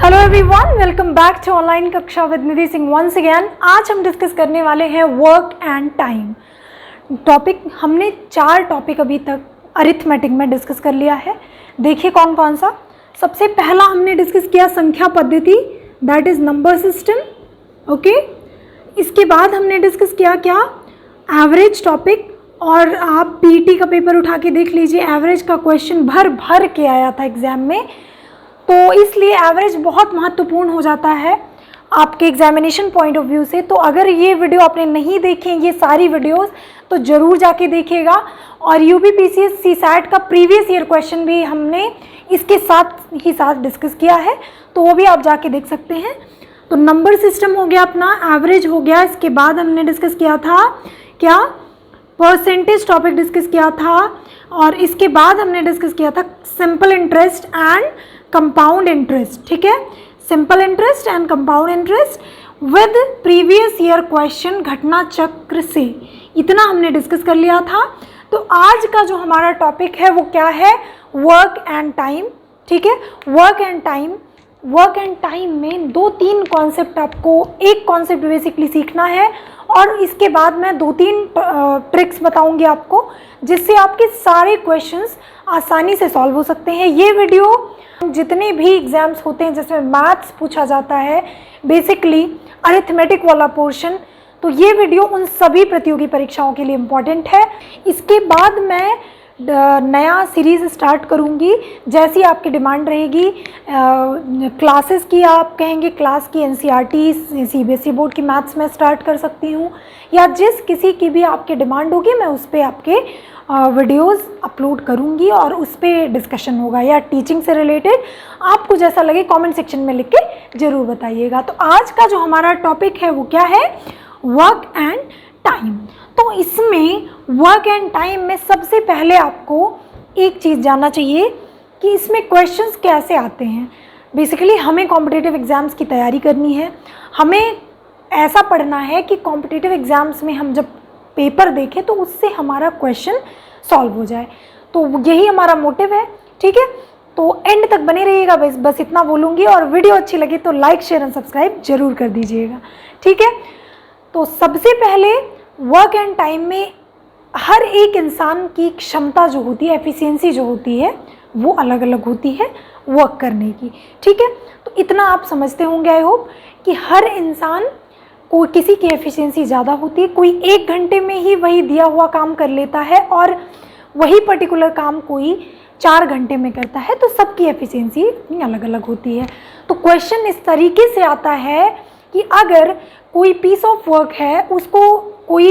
Hello everyone, welcome back to online कक्षा with Nidhi Singh once again. आज हम डिस्कस करने वाले हैं वर्क एंड टाइम टॉपिक। हमने 4 टॉपिक अभी तक अरिथमेटिक में डिस्कस कर लिया है। देखिए कौन कौन सा। सबसे पहला हमने डिस्कस किया संख्या पद्धति, that is number system. Okay, इसके बाद हमने डिस्कस किया क्या, एवरेज टॉपिक। और आप पीटी का पेपर उठा के देख लीजिए, एवरेज का क्वेश्चन भर भर के आया था एग्जाम में, तो इसलिए एवरेज बहुत महत्वपूर्ण हो जाता है आपके एग्जामिनेशन पॉइंट ऑफ व्यू से। तो अगर ये वीडियो आपने नहीं देखे, ये सारी वीडियोस, तो ज़रूर जाके देखिएगा। और यूपीपीसीएस सीसैट का प्रीवियस ईयर क्वेश्चन भी हमने इसके साथ डिस्कस किया है, तो वो भी आप जाके देख सकते हैं। तो नंबर सिस्टम हो गया अपना, एवरेज हो गया। इसके बाद हमने डिस्कस किया था क्या, परसेंटेज टॉपिक डिस्कस किया था। और इसके बाद हमने डिस्कस किया था simple interest and compound interest. ठीक है, simple interest and compound interest with previous year question घटना चक्र से, इतना हमने डिस्कस कर लिया था। तो आज का जो हमारा टॉपिक है वो क्या है, वर्क एंड टाइम। ठीक है, वर्क एंड टाइम में 2-3 कॉन्सेप्ट, आपको एक कॉन्सेप्ट बेसिकली सीखना है और इसके बाद मैं 2-3 ट्रिक्स बताऊंगी आपको, जिससे आपके सारे क्वेश्चंस आसानी से सॉल्व हो सकते हैं। ये वीडियो जितने भी एग्जाम्स होते हैं जिसमें मैथ्स पूछा जाता है, बेसिकली अरिथमेटिक वाला पोर्शन, तो ये वीडियो उन सभी प्रतियोगी परीक्षाओं के लिए इम्पॉर्टेंट है। इसके बाद मैं नया सीरीज़ स्टार्ट करूँगी, जैसी आपकी डिमांड रहेगी। क्लासेस की आप कहेंगे, क्लास की एनसीईआरटी सीबीएसई बोर्ड की मैथ्स में स्टार्ट कर सकती हूँ, या जिस किसी की भी आपकी डिमांड होगी मैं उस पर आपके वीडियोस अपलोड करूँगी और उस पर डिस्कशन होगा, या टीचिंग से रिलेटेड आपको जैसा लगे कमेंट सेक्शन में लिख के ज़रूर बताइएगा। तो आज का जो हमारा टॉपिक है वो क्या है, वर्क एंड टाइम। तो इसमें वर्क एंड टाइम में सबसे पहले आपको एक चीज़ जानना चाहिए कि इसमें क्वेश्चंस कैसे आते हैं। बेसिकली हमें कॉम्पिटिटिव एग्ज़ाम्स की तैयारी करनी है, हमें ऐसा पढ़ना है कि कॉम्पिटिटिव एग्ज़ाम्स में हम जब पेपर देखें तो उससे हमारा क्वेश्चन सॉल्व हो जाए। तो यही हमारा मोटिव है। ठीक है, तो एंड तक बने रहिएगा, बस इतना बोलूँगी। और वीडियो अच्छी लगी तो लाइक, शेयर एंड सब्सक्राइब जरूर कर दीजिएगा। ठीक है, तो सबसे पहले वर्क एंड टाइम में हर एक इंसान की क्षमता जो होती है, एफिशिएंसी जो होती है, वो अलग अलग होती है वर्क करने की। ठीक है, तो इतना आप समझते होंगे आई होप कि हर इंसान को किसी की एफिशिएंसी ज़्यादा होती है, कोई 1 घंटे में ही वही दिया हुआ काम कर लेता है और वही पर्टिकुलर काम कोई 4 घंटे में करता है, तो सबकी एफिशिएंसी अलग अलग होती है। तो क्वेश्चन इस तरीके से आता है कि अगर कोई पीस ऑफ वर्क है, उसको कोई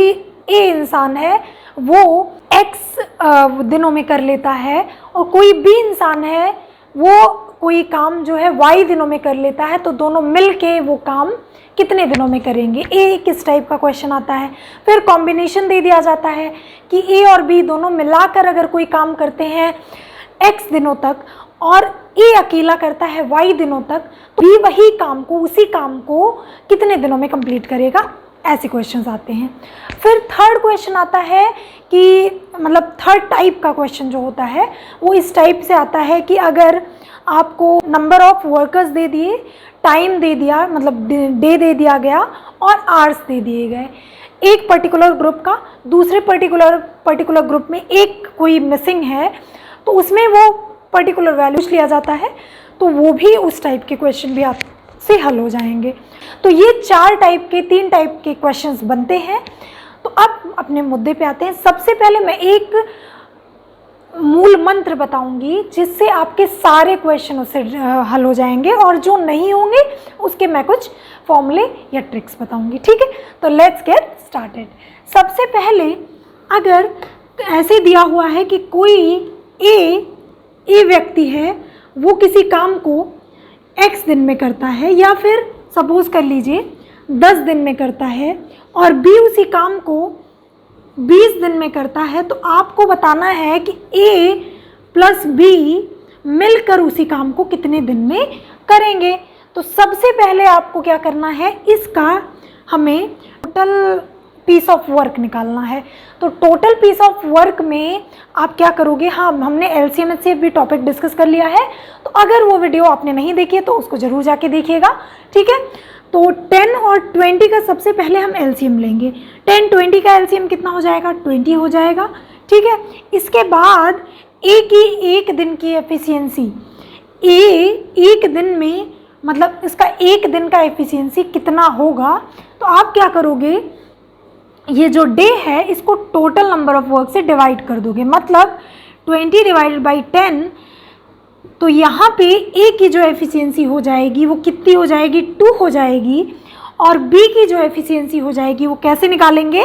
ए इंसान है वो एक्स दिनों में कर लेता है, और कोई बी इंसान है वो कोई काम जो है वाई दिनों में कर लेता है, तो दोनों मिल के वो काम कितने दिनों में करेंगे। ए किस टाइप का क्वेश्चन आता है। फिर कॉम्बिनेशन दे दिया जाता है कि ए और बी दोनों मिलाकर अगर कोई काम करते हैं एक्स दिनों तक और ए अकेला करता है वाई दिनों तक, तो बी वही काम को, उसी काम को कितने दिनों में कंप्लीट करेगा। ऐसे क्वेश्चंस आते हैं। फिर थर्ड क्वेश्चन आता है कि मतलब थर्ड टाइप का क्वेश्चन जो होता है वो इस टाइप से आता है कि अगर आपको नंबर ऑफ वर्कर्स दे दिए, टाइम दे दिया, मतलब डे दे दिया गया और आवर्स दे दिए गए, एक पर्टिकुलर ग्रुप का दूसरे पर्टिकुलर ग्रुप में एक कोई मिसिंग है, तो उसमें वो पर्टिकुलर वैल्यूज लिया जाता है, तो वो भी उस टाइप के क्वेश्चन भी आपसे हल हो जाएंगे। तो ये 3 टाइप के क्वेश्चंस बनते हैं। तो अब अपने मुद्दे पे आते हैं। सबसे पहले मैं एक मूल मंत्र बताऊंगी जिससे आपके सारे क्वेश्चन उससे हल हो जाएंगे, और जो नहीं होंगे उसके मैं कुछ फॉर्मूले या ट्रिक्स बताऊंगी। ठीक है, तो लेट्स गेट स्टार्टेड। सबसे पहले अगर ऐसे दिया हुआ है कि कोई ए व्यक्ति है, वो किसी काम को x दिन में करता है, या फिर सपोज कर लीजिए 10 दिन में करता है, और बी उसी काम को 20 दिन में करता है, तो आपको बताना है कि ए प्लस बी मिलकर उसी काम को कितने दिन में करेंगे। तो सबसे पहले आपको क्या करना है, इसका हमें टोटल पीस ऑफ वर्क निकालना है। तो टोटल पीस ऑफ वर्क में आप क्या करोगे, हाँ हमने LCM HCF भी टॉपिक डिस्कस कर लिया है, तो अगर वो वीडियो आपने नहीं देखी है तो उसको ज़रूर जाके देखिएगा, ठीक है। तो 10 और 20 का सबसे पहले हम LCM लेंगे। 10 20 का LCM कितना हो जाएगा, 20 हो जाएगा, ठीक है। इसके बाद ए की एक दिन की एफिशिएंसी, एक दिन में मतलब इसका एक दिन का एफिशिएंसी कितना होगा, तो आप क्या करोगे, ये जो डे है इसको टोटल नंबर ऑफ वर्क से डिवाइड कर दोगे, मतलब 20 डिवाइडेड बाई 10, तो यहाँ पे ए की जो एफिशिएंसी हो जाएगी वो कितनी हो जाएगी, 2 हो जाएगी, और बी की जो एफिशिएंसी हो जाएगी वो कैसे निकालेंगे,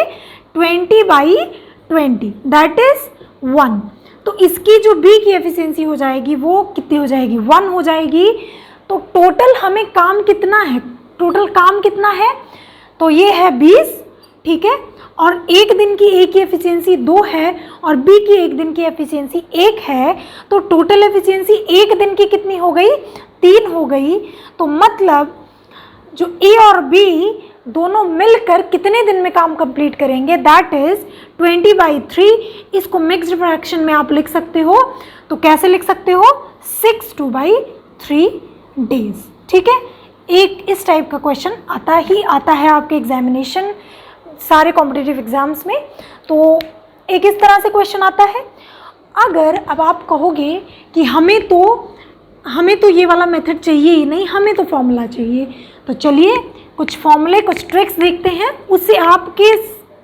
20/20, दैट इज 1। तो इसकी जो बी की एफिशिएंसी हो जाएगी वो कितनी हो जाएगी, 1 हो जाएगी। तो टोटल हमें काम कितना है, टोटल काम कितना है, तो ये है 20, ठीक है। और एक दिन की ए की एफिशिएंसी 2 है और बी की एक दिन की एफिशिएंसी 1 है, तो टोटल एफिशिएंसी एक दिन की कितनी हो गई, 3 हो गई। तो मतलब जो ए और बी दोनों मिलकर कितने दिन में काम कंप्लीट करेंगे, दैट इज 20/3। इसको मिक्स्ड फ्रैक्शन में आप लिख सकते हो, तो कैसे लिख सकते हो, 6/2/3 डेज, ठीक है। एक इस टाइप का क्वेश्चन आता है आपके एग्जामिनेशन सारे कॉम्पिटिटिव एग्जाम्स में, तो एक इस तरह से क्वेश्चन आता है। अगर अब आप कहोगे कि हमें तो ये वाला मेथड चाहिए ही नहीं, हमें तो फॉर्मूला चाहिए, तो चलिए कुछ फॉर्मूले कुछ ट्रिक्स देखते हैं, उससे आपके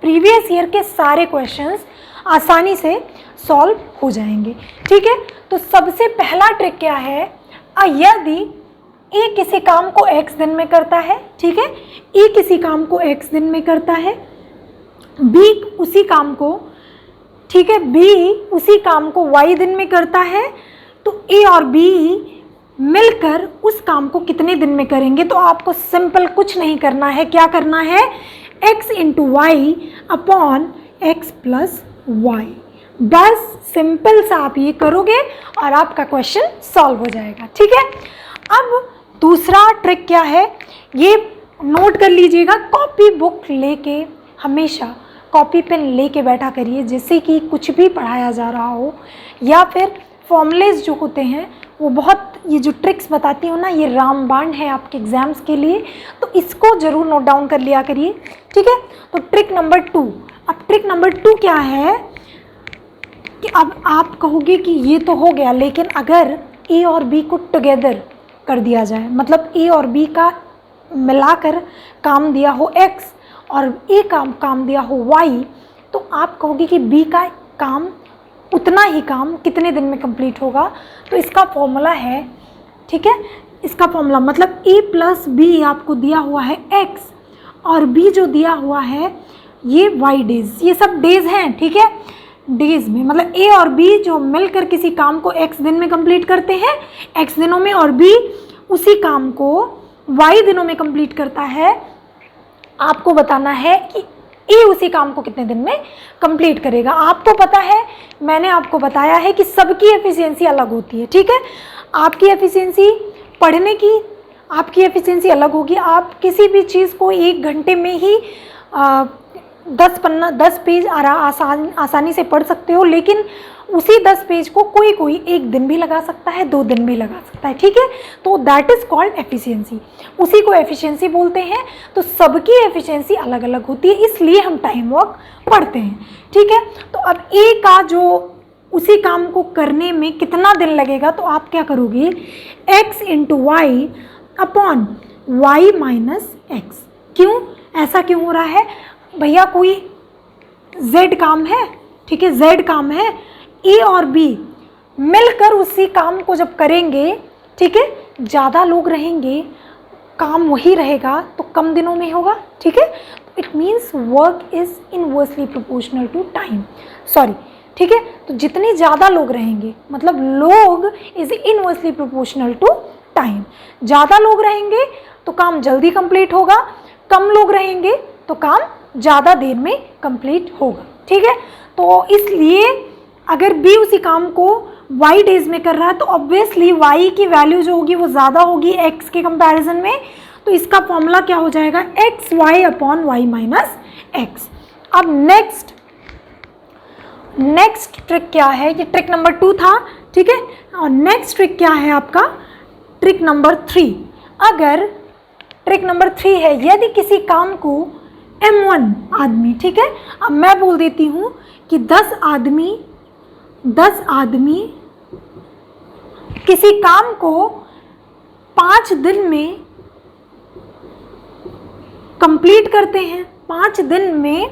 प्रीवियस ईयर के सारे क्वेश्चंस आसानी से सॉल्व हो जाएंगे, ठीक है। तो सबसे पहला ट्रिक क्या है, यदि ए किसी काम को x दिन में करता है, ठीक है, ए किसी काम को x दिन में करता है, बी उसी काम को, ठीक है, बी उसी काम को y दिन में करता है, तो ए और बी मिलकर उस काम को कितने दिन में करेंगे। तो आपको सिंपल कुछ नहीं करना है, क्या करना है, x × y upon x + y, बस सिंपल सा आप ये करोगे और आपका क्वेश्चन सॉल्व हो जाएगा, ठीक है। अब दूसरा ट्रिक क्या है, ये नोट कर लीजिएगा, कॉपी बुक लेके हमेशा कॉपी पेन लेके बैठा करिए, जिससे कि कुछ भी पढ़ाया जा रहा हो या फिर फॉर्मूलेज जो होते हैं वो बहुत, ये जो ट्रिक्स बताती हूँ ना, ये रामबाण है आपके एग्जाम्स के लिए, तो इसको ज़रूर नोट डाउन कर लिया करिए, ठीक है। तो ट्रिक नंबर 2, अब ट्रिक नंबर 2 क्या है कि अब आप कहोगे कि ये तो हो गया, लेकिन अगर ए और बी को टुगेदर कर दिया जाए, मतलब ए और बी का मिलाकर काम दिया हो x और ए का काम दिया हो y, तो आप कहोगे कि बी का काम, उतना ही काम कितने दिन में कंप्लीट होगा। तो इसका फॉर्मूला है, ठीक है, इसका फॉर्मूला मतलब a + b आपको दिया हुआ है x और b जो दिया हुआ है ये y डेज, ये सब डेज हैं, ठीक है, डेज में मतलब ए और बी जो मिलकर किसी काम को x दिन में कंप्लीट करते हैं x दिनों में, और b उसी काम को y दिनों में कंप्लीट करता है। आपको बताना है कि ए उसी काम को कितने दिन में कंप्लीट करेगा। आपको पता है, मैंने आपको बताया है कि सबकी एफिशिएंसी अलग होती है, ठीक है। आपकी एफिशिएंसी पढ़ने की, आपकी एफिशिएंसी अलग होगी। आप किसी भी चीज़ को 1 घंटे में ही 10 पेज आसानी से पढ़ सकते हो, लेकिन उसी 10 पेज को कोई 1 दिन भी लगा सकता है, 2 दिन भी लगा सकता है, ठीक है। तो दैट इज़ कॉल्ड एफिशिएंसी, उसी को एफिशिएंसी बोलते हैं। तो सबकी एफिशिएंसी अलग अलग होती है, इसलिए हम टाइम वर्क पढ़ते हैं, ठीक है। तो अब ए का जो उसी काम को करने में कितना दिन लगेगा, तो आप क्या करोगे, x × y upon y - x। क्यों ऐसा क्यों हो रहा है भैया, कोई z काम है, ठीक है, z काम है, ए और बी मिलकर उसी काम को जब करेंगे, ठीक है, ज़्यादा लोग रहेंगे, काम वही रहेगा, तो कम दिनों में होगा, ठीक है। It means work is inversely proportional to time, sorry, ठीक है। तो जितने ज़्यादा लोग रहेंगे, मतलब लोग is inversely proportional to time, ज़्यादा लोग रहेंगे तो काम जल्दी कंप्लीट होगा, कम लोग रहेंगे तो काम ज़्यादा देर में कंप्लीट होगा, ठीक है। तो इसलिए अगर बी उसी काम को y डेज में कर रहा है, तो ऑब्वियसली y की वैल्यू जो होगी वो ज़्यादा होगी x के कंपैरिजन में। तो इसका फॉर्मूला क्या हो जाएगा, xy अपॉन y - x। अब नेक्स्ट ट्रिक क्या है, ये ट्रिक नंबर 2 था, ठीक है। और नेक्स्ट ट्रिक क्या है आपका, ट्रिक नंबर 3। अगर ट्रिक नंबर 3 है, यदि किसी काम को M1 आदमी, ठीक है, अब मैं बोल देती हूँ कि 10 आदमी किसी काम को 5 दिन में कंप्लीट करते हैं, 5 दिन में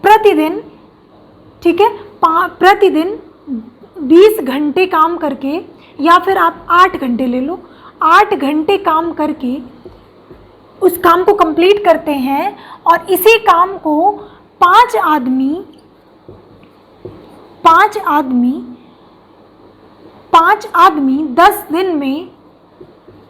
प्रतिदिन, ठीक है, प्रतिदिन 20 घंटे काम करके, या फिर आप 8 घंटे ले लो, 8 घंटे काम करके उस काम को कंप्लीट करते हैं, और इसी काम को 5 आदमी 10 दिन में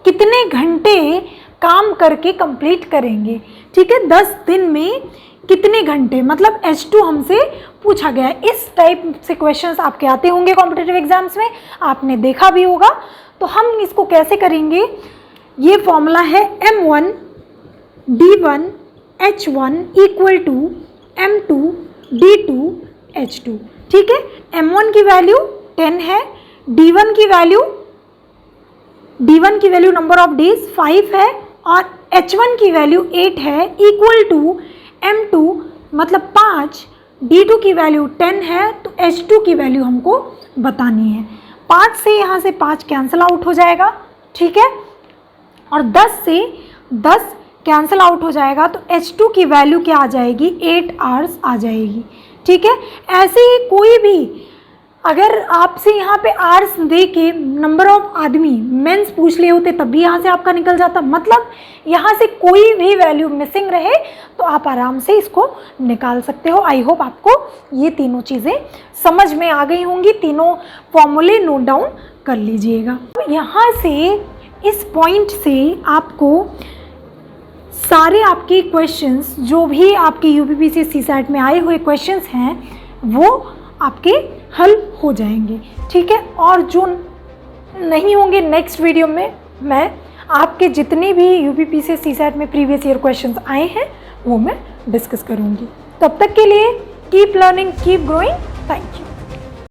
कितने घंटे काम करके कंप्लीट करेंगे, ठीक है। 10 दिन में कितने घंटे, मतलब H2 हमसे पूछा गया है। इस टाइप से क्वेश्चंस आपके आते होंगे कॉम्पिटिटिव एग्जाम्स में, आपने देखा भी होगा। तो हम इसको कैसे करेंगे, ये फॉर्मूला है M1 D1 H1 equal to M2 D2 H2, ठीक है। M1 की वैल्यू 10 है, D1 की वैल्यू नंबर ऑफ डेज 5 है, और H1 की वैल्यू 8 है, इक्वल टू M2 मतलब 5, D2 की वैल्यू 10 है, तो H2 की वैल्यू हमको बतानी है। 5 से यहाँ से 5 कैंसिल आउट हो जाएगा, ठीक है, और 10 से 10 कैंसिल आउट हो जाएगा, तो H2 की वैल्यू क्या आ जाएगी, 8 आवर्स आ जाएगी, ठीक है। ऐसे ही कोई भी अगर आपसे यहाँ पे आवर्स दे के नंबर ऑफ आदमी मेंस पूछ लिए होते तब भी यहाँ से आपका निकल जाता, मतलब यहाँ से कोई भी वैल्यू मिसिंग रहे तो आप आराम से इसको निकाल सकते हो। आई होप आपको ये तीनों चीज़ें समझ में आ गई होंगी, तीनों फॉर्मूले नोट डाउन कर लीजिएगा। तो यहाँ से इस पॉइंट से आपको सारे आपके क्वेश्चंस जो भी आपके यूपीपीसी सीसैट में आए हुए क्वेश्चंस हैं वो आपके हल हो जाएंगे, ठीक है। और जो नहीं होंगे नेक्स्ट वीडियो में मैं आपके जितने भी यूपीपीसी सीसैट में प्रीवियस ईयर क्वेश्चंस आए हैं वो मैं डिस्कस करूंगी। तब तक के लिए keep learning, keep growing, thank you.